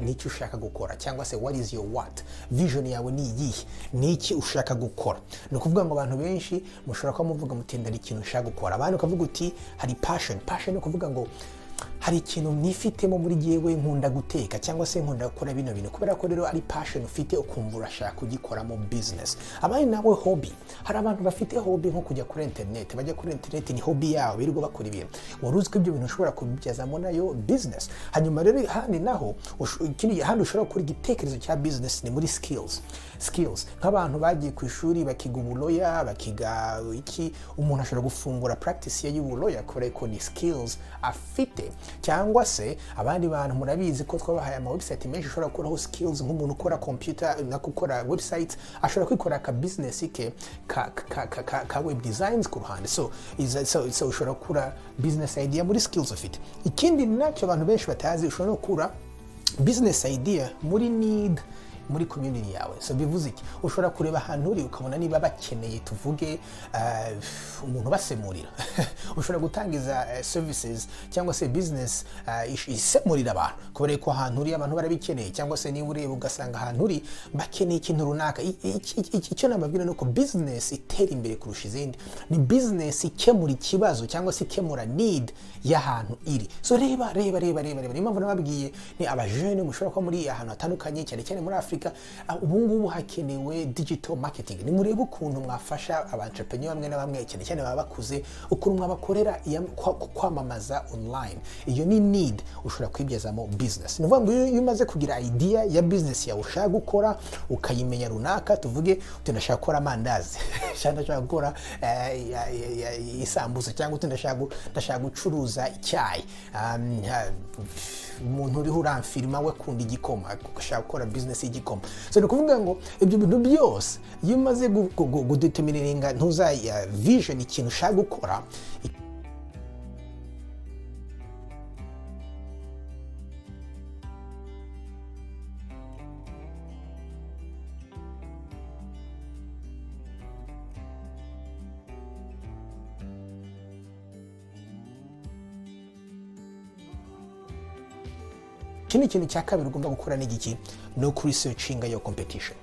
n'iki ushaka gukora, cyangwa se what is your what, vision yawe ni iyihe, n'iki ushaka gukora. Ni ukuvuga ngo abantu benshi mushobora kuba muvuga mutenda ikintu ushaka gukora, abandi ukavuga uti hari passion ni ukuvuga ngo hari ikintu nifitemo muri jyewe, nkunda guteka cyangwa se nkunda gukora bino bintu, kubera ko rero ari passion ufite ukumva urashaka kugikoramo business. Abandi nawe hobby, hari abantu bafite hobby nko kujya kuri internet, bajya kuri internet ni hobby yabo, birirwa bakora ibintu, wari uzi ko ibyo bintu ushobora kubibyazamo nayo business. Hanyuma rero handi naho ikindi handi ushobora gukora igitekerezo cya business ni muri skills. Nk'abantu bagiye ku ishuri bakiga ubuloya, bakiga iki, umuntu ashobora gufungura practice ye y'ubuloya kubera ko ni skills afite. Cyangwa se abandi bantu murabizi ko twabahaye ama website menshi ushobora gukuraho skills, nk'umuntu ukora computer na gukora website ashobora kwikora ka business ke ka web designs ku ruhande. So ushobora gukura business idea muri skills ufite. Ikindi nacyo abantu benshi batazi, ushobora gukura business idea muri need muri community yawe. So bivuze iki? Ushobora kureba ahantu uri ukabona niba bakeneye tuvuge umuntu basemurira ushobora gutangiza services cyangwa se business isemurira abantu, kubera ko ahantu uri abantu barabikeneye, cyangwa se niba ureba ugasanga ahantu uri bakeneye ikintu runaka. Icyo nababwira ni uko business itera imbere kurusha izindi ni business ikemura ikibazo cyangwa se ikemura need y'ahantu iri. So reba niyo mpamvu nababwiye ni abajene mushobora kuba muri ahantu hatandukanye, cyane muri Afrika. Ubu ngubu hakenewe digital marketing. Ni murebe ukuntu mwafasha abantrepreneur bamwe na bamwe cyane baba bakuze, ukuntu mwabakorera kwamamaza online. Iyo ni need ushobora kwibyazamo business. Ni ukuvuga ngo iyo umaze kugira idea ya business yawe ushaka gukora, ukayimenya runaka, tuvuge ndashaka gukora amandazi ndashaka gukora isambusa, cyangwa ndashaka gucuruza icyayi, umuntu uriho uramfirima we kundi igikoma, ugashaka gukora business y'igikoma. So ni ukuvuga ngo ibyo bintu byose iyo umaze gudetermininga ntuzaya vision ikintu ushaka gukora, ikindi kintu cya kabiri ugomba gukora ni iki? No researching your competition.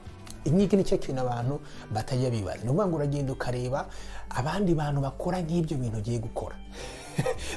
Iki ni cyo kintu abantu batajya bibaza. Ni ukuvuga ngo uragenda ukareba abandi bantu bakora nk'ibyo bintu ugiye gukora.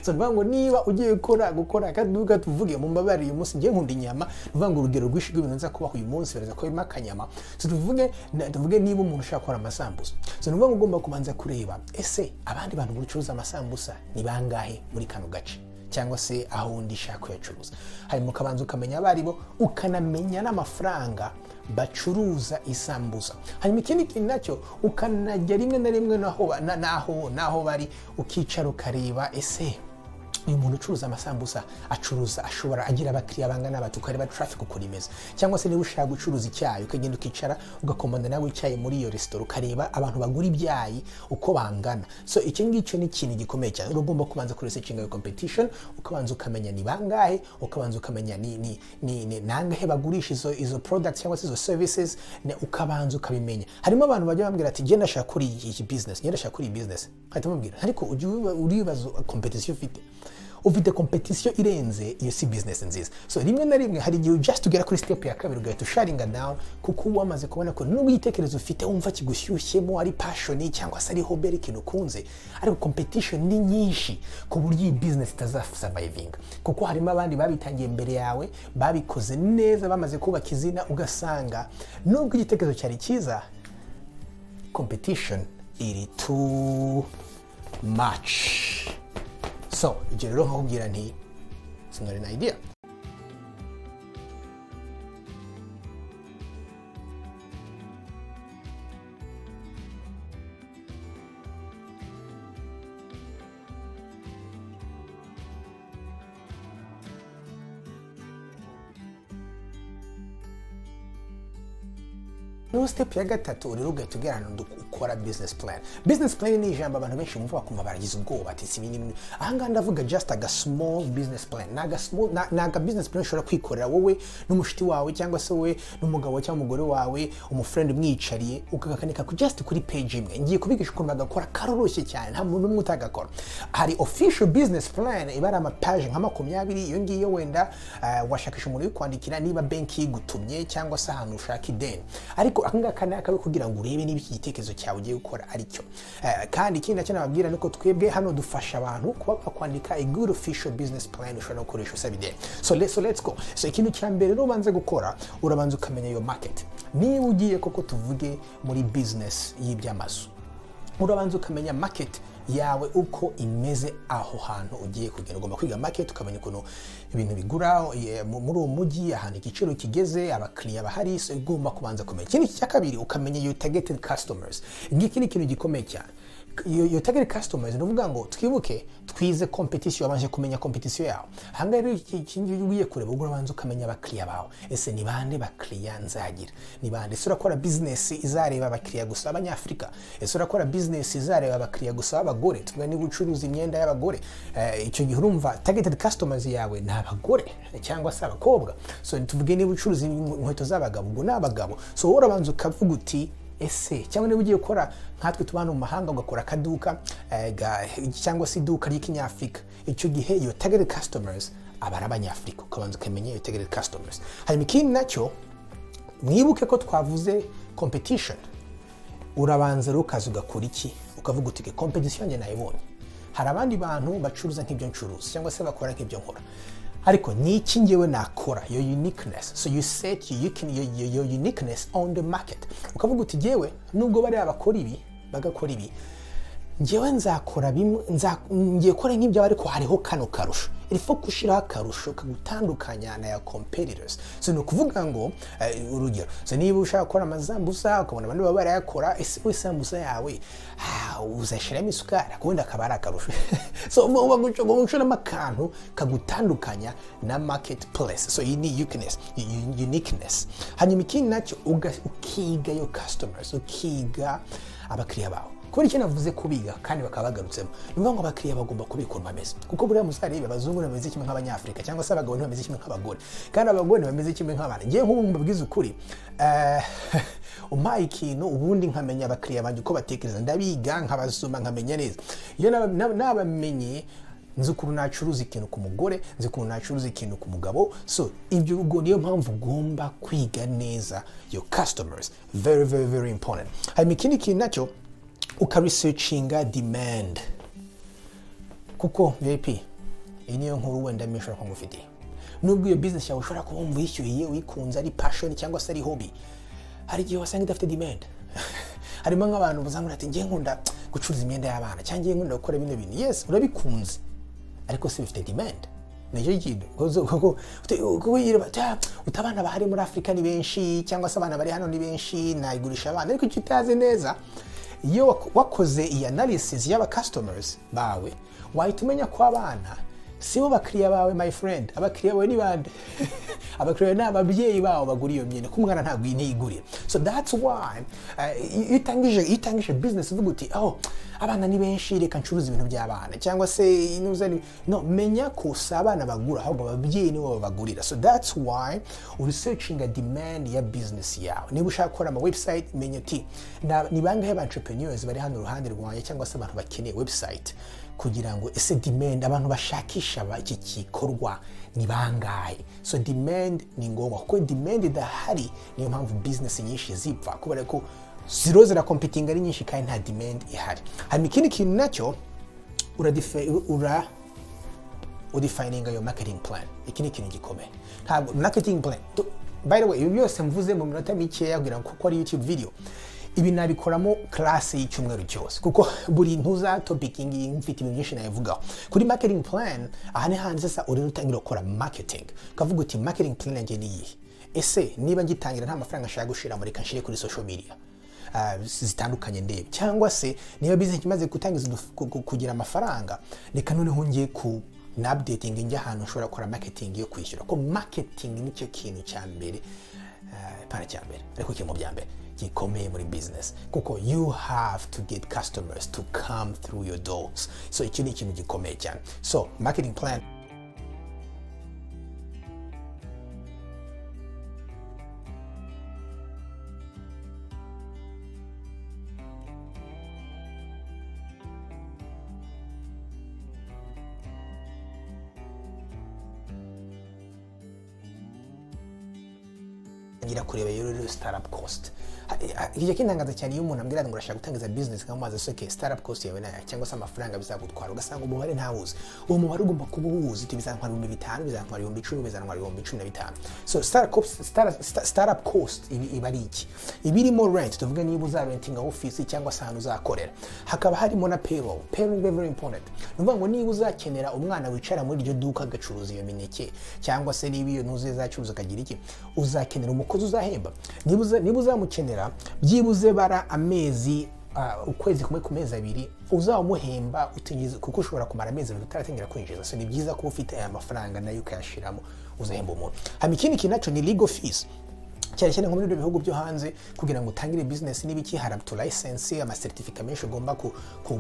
So ni ukuvuga ngo niba ugiye gukora akaduka, tuvuge mu mbabare uyu munsi ngiye nkunda inyama, ni ukuvuga ngo urugero rwinshi rw'ibintu nza kubaho uyu munsi baraza ko birimo akanyama. So tuvuge niba umuntu ushaka gukora amasambusa, so ni ukuvuga ngo ugomba kubanza kureba ese abandi bantu bacuruza amasambusa ni bangahe muri kano gace, cyangwa se aho undi shaka kuyacuruza. Hanyuma ukabanza ukamenya abaribo, ukanamenya n'amafaranga bacuruza isambusa. Hanyuma ikindi kintu nacyo ukanajya rimwe na rimwe naho bari, ukicara ukareba ese uyu muntu ucuruza amasambusa ashobora agira abakiriya bangana bati, ukareba traffic uko imeze. Cyangwa se niba ushaka gucuruza icyayi ukagenda ukicara ugakomanda nawe icyayi muri iyo restaurant, ukareba abantu bagura ibyayi uko bangana. So icyo ngicyo ni ikintu gikomeye cyane. Ugomba kubanza kuresearchinga iyo competition, ukabanza ukamenya ni bangahe, ukabanza ukamenya ni nangahe bagurisha izo products cyangwa se izo services, ukabanza ukabimenya. Harimo abantu bajya bambwira ati genda shaka kuri iyi business, hahita mubwira ariko uribaza competition ufite competition irenze, iyo si business nziza. So rimwe na rimwe hari igihe just tugera kuri step ya kabiri ugahita usharinga down, kuko wamaze kubona ko nubwo igitekerezo ufite wumva kigushyushyemo, ari passion cyangwa se ari hobby, ari ikintu ukunze, ariko competition ni nyinshi ku buryo iyi business itazasurviving. Kuko harimo abandi babitangiye mbere yawe, babikoze neza, bamaze kubaka izina, ugasanga nubwo igitekerezo cyari cyiza, competition iri too much. So ibyo rero nkakubwira nti it's not an idea. no step ya gatatu rero ugahita ugera ahantu ukora business plan. Business plan ni ijambo abantu benshi bumva bakumva baragize ubwoba ati si binini. Ahangaha ndavuga just a small business plan. Naga business plan ushobora kwikorera wowe n'umushiti wawe cyangwa se wowe n'umugabo cyangwa umugore wawe umufriend mwicariye ukagakanika ku just kuri page imwe. Ngiye kubigisha ukuntu bagakora karoroshye cyane nta muntu umwe utagakora. Hari official business plan ibara ama page nka 20 iyo ngiyo wenda washakisha umuntu wikwandikira niba banki yigutumye cyangwa se ahantu ushaka ideni. Ariko akangaka nakabe kugira ngo urebe niba iki gitekerezo cyawe ugiye gukora aricyo. Kandi ikindi nacyo nababwira nuko twebwe hano dufasha abantu kuba bakwandika a good official business plan ushobora gukoresha usaba ideni. So let's go. So ikintu cya mbere rero ubanze gukora urabanza ukamenya yo market. Niba ugiye koko tuvuge muri business y'ibyamazu urabanza ukamenya market yawe uko imeze aho hantu ugiye kugera. Ugomba kwiga market ukamenya ukuntu ibintu bigura muri uwo mujyi ahantu igiciro kigeze abakiriya bahari. So ugomba kubanza kumenya. Ikindi cya kabiri ukamenya your targeted customers. Ngiki ni ikintu gikomeye cyane. Your target customers nuvuga ngo twibuke twize competition abanje kumenya competition yawe. Hanga rero ikintu ugiye kureba urabanza ukamenya abakiriya bawe. Ese ni bande bakiriya nzagira? Ni bande? Ese urakora business izareba abakiriya gusa abanyafrika? Ese urakora business izareba abakiriya gusa abagore? Tuvuga ni gucuruza imyenda y'abagore. Icyo gihe urumva targeted customers yawe ni abagore cyangwa se abakobwa. So tuvuge ni gucuruza inkweto z'abagabo ubwo n'abagabo. So urabanza ukavuga uti ese cyangwa niba ugiye gukora nkatwe tubana mu mahanga ugakora akaduka cyangwa se iduka ry'ikinyafrika, icyo gihe iyo targeted customers abari abanyafrika ukabanza ukamenya iyo targeted customers. Hanyuma ikindi nacyo mwibuke ko twavuze competition. Urabanza rero ukaza ugakora iki ukavuga uti competition njye nayibonye, hari abandi bantu bacuruza nk'ibyo ncuruza cyangwa se bakora nk'ibyo nkora, ariko niki ngewe nakora your uniqueness. So you set your uniqueness on the market. Ukavuga uti ngewe nubwo bari abakora ibi bagakora ibi ngewe nzakora bimwe ngiye kora nk'ibyo ariko hariho kano karusho. Ilifo kushiraho akarusho kagutandukanya na ya competitors. So no kuvuga ngo urugero, so niba ushaka gukora amazambusa ukabona abantu baba barayakora, ese isambusa yawe uzashiramo isukari kundi akabara akarusho. So uba gucura makantu kagutandukanya na marketplace. So you need uniqueness. Hanyuma ikindi nacyo ukiga your customers, ukiga abakiriya bawe. Kubera icyo navuze kubiga kandi bakaba bagarutsemo, nivuga ngo abakiriya bagomba kubikora bameze kuko buriya musarebe abazungu bameze kimwe nk'abanyafrika cyangwa se abagabo bameze kimwe nk'abagore kandi abagore bameze kimwe nk'abana. Ngiye nk'ubu mbabwiza ukuri umpaye ikintu ubundi nkamenya abakiriya banjye uko batekereza, ndabiga nkabasoma nkamenya neza. Iyo nabamenye nzi ukuntu nacuruza ikintu ku mugore, nzi ukuntu nacuruza ikintu ku mugabo. So ibyo ubwo niyo mpamvu ugomba kwiga neza your customers. Very very very important. Hanyuma ikindi kintu nacyo ukaresearchinga demand, kuko VIP iyi niyo nkuru wenda mishora ko ngufitiye. Nubwo iyo business yawe ushobora kuba umwishyuye wikunze ari passion cyangwa se ari hobby, hari igihe wasanga idafite demand. Harimo nk'abantu bazamura ati ngiye nkunda gucuruza imyenda y'abana cyangwa ngiye nkunda gukora bino bintu. Yes, urabikunze ariko si bifite demand. Niyo kintu kuko utabana bahari muri Afrika ni benshi cyangwa se abana bari hano ni benshi nayigurisha abana, ariko icyo utazi neza iyo wakoze iyi analysis y'aba customers bawe wahita umenya ko abana sibo bakiriya bawe my friend. Abakiriya bawe ni bande? Abakiriya ni ababyeyi bawe bagura iyo myenda, ko umwana ntabwo yigurira. So that's why itangije business uvuga uti abana ni benshi reka ncuruza ibintu by'abana cyangwa se no, menya ko abana bagura ahubwo ababyeyi nibo bagurira. So that's why researching a demand ya business yawe. Niba ushaka gukora ama website menya uti ni bangahe ba entrepreneurs bari hano uruhande rwanjye cyangwa se abantu bakeneye website kugira ngo ese demand abantu bashakisha iki gikorwa ni bangahe. So demand ni ngombwa kuko demand idahari niyo mpamvu business nyinshi zipfa kubera ko zira competing ari nyinshi kandi nta demand ihari. Hanyuma ikindi kintu nacyo udefining your marketing plan. Iki ni ikintu gikomeye. Ntabwo marketing plan by the way ibi byose mvuze mu minota mikeya kugira ngo kuko ari YouTube video ibi nabikoramo class y'icyumweru cyose kuko buri ntuza topiking mfite ibintu byinshi nayivugaho. Kuri marketing plan aha ni hanze sasa uri rutangira gukora marketing ukavuga uti marketing plan yanjye ni iyi. Ese niba ngitangira nta mafaranga ashaka gushira muri kanshire kuri social media zitandukanye ndebe, cyangwa se niba business imaze gutangiza kugira amafaranga reka noneho ngiye na updating njya ahantu ushobora gukora marketing yo kwishyura ko marketing nicyo kintu cya mbere para cya mbere ariko kimwe bya mbere gikomeye muri business kuko you have to get customers to come through your doors. So icyo ni ikintu gikomeye cyane. So marketing plan ngira kureba rero startup cost. Igihe kintangaza cyane iyo umuntu ambwira ngo urashaka gutangiza business nk'amazi soke startup cost yawe nayo cyangwa se amafaranga bizagutwara ugasanga umubare ntawuzi. Uwo mubare ugomba kuba uwuzi bizantwara 5,000 bizantwara 10,000 bizantwara 15,000. So startup cost iba ari iki? Ibirimo rent tuvuga niba uzarentinga office cyangwa se ahantu uzakorera. Hakaba harimo na payroll. Payroll is very important. Nuvuga ngo niba uzakenera umwana wicara muri iryo duka agacuruza iyo mineke cyangwa se niba iyo ntuze zacuruza kagira iki uzakenera umukozi uzahemba. Niba uzamukenera byibuze bara amezi ukwezi kumwe ku mezi 2 uzamuhemba utingiza kuko ushobora kumara amezi 2 utaratangira kwinjiza. So ni byiza ko ufite aya mafaranga nayo ukayashiramo uzahemba umuntu. Hama ikindi kinacho ni legal fees. Cyane cyane nko muri bihugu byo hanze kugira ngo utangire business n'ibiki hari to license ama certification ugomba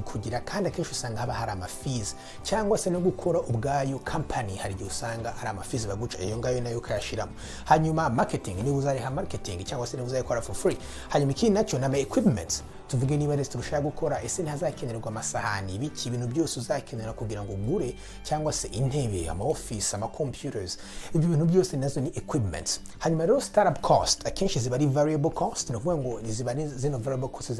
kugira kandi akenshi usanga haba hari ama fees cyangwa se no gukora ubwayo company hari gihe usanga hari ama fees baguca iyo ngayo nayo ukayashiramo. Hanyuma marketing ni uzariha marketing cyangwa se ni uzayikora for free. Hanyuma ikindi nacho na equipment tuvuge niba restaurant ushaka gukora ese ntazakenerwa amasahani ibiki ibintu byose uzakenera kugira ngo ugure cyangwa se intebe ama office ama computers ibyo bintu byose nazo ni equipment. Hanyuma rero startup cost akenshi ziba ari variable cost no kuvuga ngo ziba zino variable cost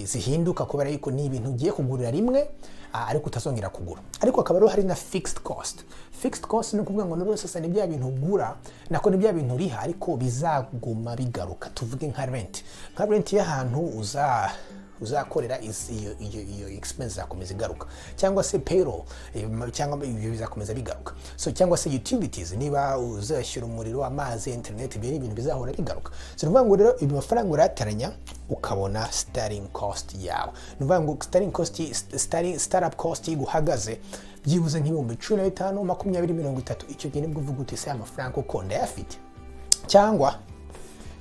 zihinduka kubera yuko ni ibintu ugiye kugurira rimwe ariko utazongera kugura. Ariko akaba rero hari na fixed cost. Fixed cost ni kuvuga ngo noro sasa ni bya bintu ugura nako ni bya bintu uriha ariko bizaguma bigaruka. Tuvuge nka rent. Nka rent y'ahantu uzakorera iyo expense zakomeza igaruka cyangwa se payroll cyangwa ibyo bizakomeza bigaruka. So cyangwa se utilities niba uzashyira umuriro amazi internet ibyo ni ibintu bizahora bigaruka. So nuvuga ngo rero ibi mafaranga urataranya ukabona starting cost yawe. Nuvuga ngo startup cost iguhagaze byibuze nk'ibihumbi 15 20 30 icyo gihe nibwo uvuga uti se amafaranga uko ndayafite cyangwa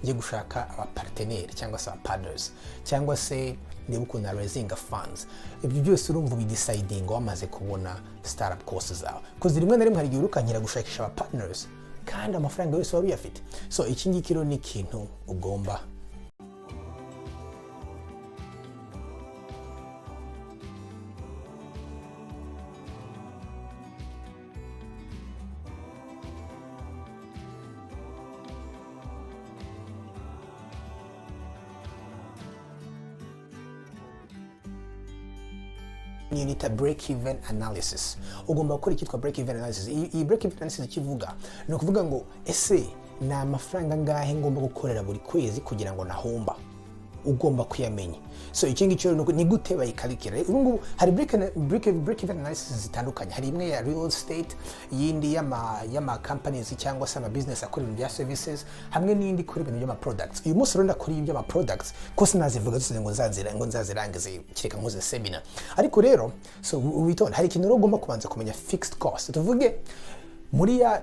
ngiye gushaka abaparteneri cyangwa se partners cyangwa se niba ukunda raising funds. Ibyo byose urumva bideciding wamaze kubona startup costs zawe kuko rimwe na rimwe hari igihe urukanyira gushakisha partners kandi amafaranga yose wari uyafite. So iki ngiki rero ni ikintu ugomba you need a break-even analysis. Ugomba gukora icyitwa break-even analysis. Iyi break-even analysis kivuga no kuvuga ngo ese na amafaranga ngahe ngomba gukorera buri kwezi kugira ngo nahomba. Ugomba kuyamenya. So iki ngicyo ni gute bayikalikira. Ubungu hari break-even analysis zitandukanye. Hari imwe ya real estate, yindi yama companies cyangwa se ama business akora ibya services, hamwe n'indi kuri ibintu by'ama products. Uyu munsi rero ndakora ibyo ama products ko sinazivuga zose ngo nzazirangize kireka nkoze seminar. Ariko rero so witonda hari ikintu ugomba kubanza kumenya fixed cost. Tuvuge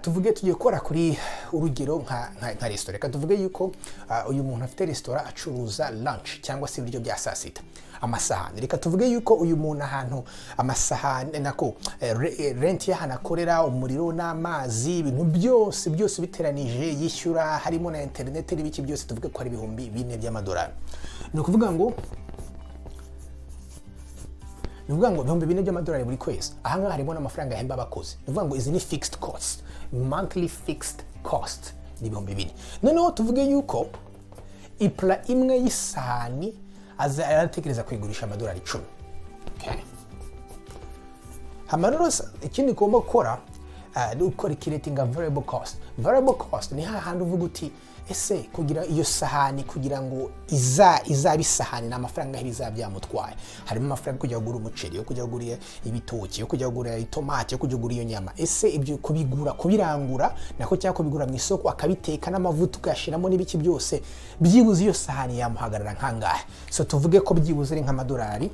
tuvuge tugiye gukora kuri urugero nka restaurant. Reka tuvuge yuko uyu muntu afite restaurant acuruza lunch cyangwa se ibiryo bya saa sita amasahani. Reka tuvuge yuko uyu muntu ahantu amasahani nako rent y'ahantu akorera umuriro n'amazi ibintu byose biteranije yishyura harimo na internet n'ibiki byose tuvuge ko ari ibihumbi 4 by'amadolari. No kuvuga ngo nuvuga ngo 4,000 by'amadolari buri kwezi. Aha ngaha harimo n'amafaranga yahemba abakozi. Nuvuga ngo izi ni fixed costs. Monthly fixed cost ni 2,000. Noneho tuvuge yuko ipla imwe y'isahani aratekereza kwigurisha amadolari 10. Okay. Hamaroro ikindi ugomba gukora ni ukora creating a variable cost. Variable cost ni hahandi uvuga uti ese kugira iyo sahani kugira ngo izaba isahani na amafaranga y'ibizaba byamutwaye. Harimo amafaranga kujya kugura umuceri yo kujya kugura ibitoki yo kujya kugura itomate yo kujya kugura iyo nyama. Ese ibyo kubirangura nako cyangwa kubigura mu isoko akabiteka n'amavuta ukashiramo n'ibiki byose byibuze iyo sahani yamuhagarara nkangahe. So tuvuge ko byibuze ari nk'amadolari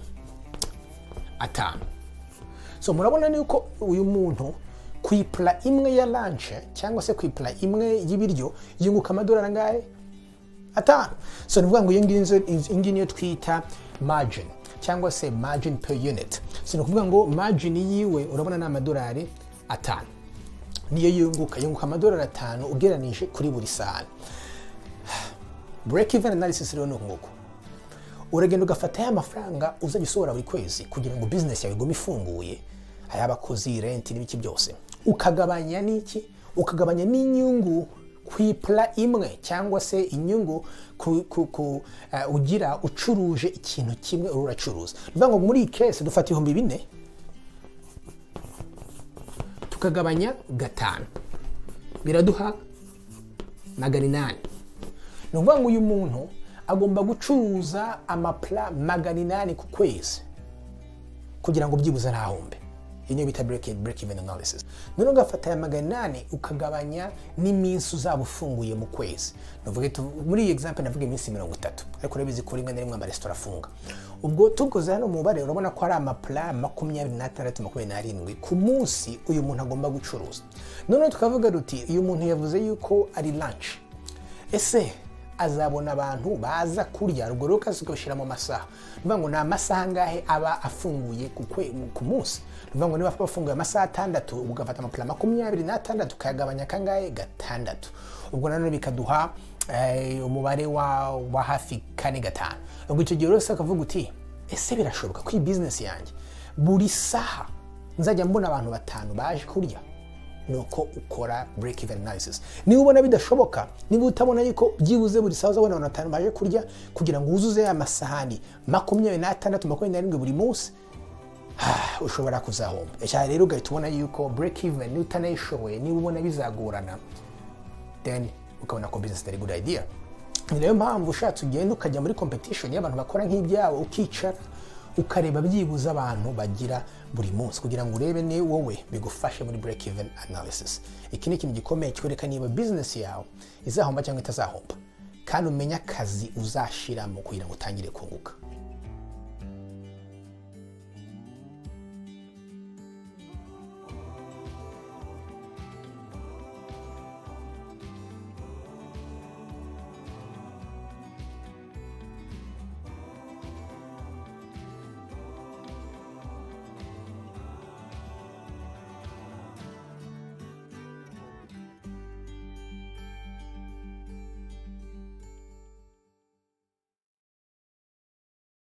5. So murabona ni uko uyu muntu ku ipla imwe ya lunch cyangwa se ku ipla imwe y'ibiryo yunguka amadolari angahe? 5. So nivuga ngo iyi niyo twita margin cyangwa se margin per unit. So nikuvuga ngo margin yiwe urabona ni amadolari 5. Niyo yunguka amadolari 5 ugeranije kuri buri sahani. Break even analysis rero nuko uragenda ugafata ya mafaranga uzajya usohora buri kwezi kugira ngo business yawe igume ifunguye, ayabakozi, rent n'ibiki byose, ukagabanya n'iki, ukagabanya n'inyungu ku ipla imwe cyangwa se inyungu ugira ucuruje ikintu kimwe uracuruza. Bivuga ngo muri case dufata 4,000 tukagabanya 5 biraduha 800. Nuvuga ngo uyu muntu agomba gucuruza amapla 800 ku kwezi kugira ngo byibuze ntahombe. Iyo bita break even analysis. None ugafata ya 800 ukagabanya n'iminsi uzaba ufunguye mu kwezi. Nuvuga muri iyi example navuga iminsi 30, ariko rebizi ko rimwe na rimwe amaresitora afunga. Ubwo tukoze hano mubare urabona ko ari amapla 26-27 ku munsi uyu muntu agomba gucuruza. None tukavuga ruti uyu muntu yavuze yuko ari lunch. Ese azabona abantu baza kurya rugoro ukazigashira mu masaha. Bivuga ngo na amasaha ngahe aba afunguye ku munsi. Bivuga ngo niba afunguye amasaha 6 ugafata amapla 26 ukayagabanya kangahe 6. Ubwo nanone bikaduha umubare wa hafi 4-5. Ubwo icyo gihe rose akavuga uti ese birashoboka ko iyi business yanjye buri saha nzajya mbona abantu 5 baje kurya? Nuko ukora break even analysis. Niba ubona bidashoboka, niba utabona yuko byibuze buri saha uzabona abantu 5 baje kurya kugira ngo uzuze ya masahani 26-27 buri munsi, ushobora kuzahomba. Cyane rero ugahita ubona yuko break even ni utanayishoboye, niba ubona bizagorana, then ukabona ko business ari good idea. Niyo mpamvu ushatse ugenda ukajya muri competition y'abantu bakora nk'ibyawe, ukicara ukareba byibuza abantu bagira buri munsi kugira ngo urebe ne wowe bigufashe muri break even analysis. Iki ni ikintu gikomeye cyoreka niba business yawe izahomba cyangwa itazahomba, kandi umenya akazi uzashiramo kugira ngo utangire kunguka.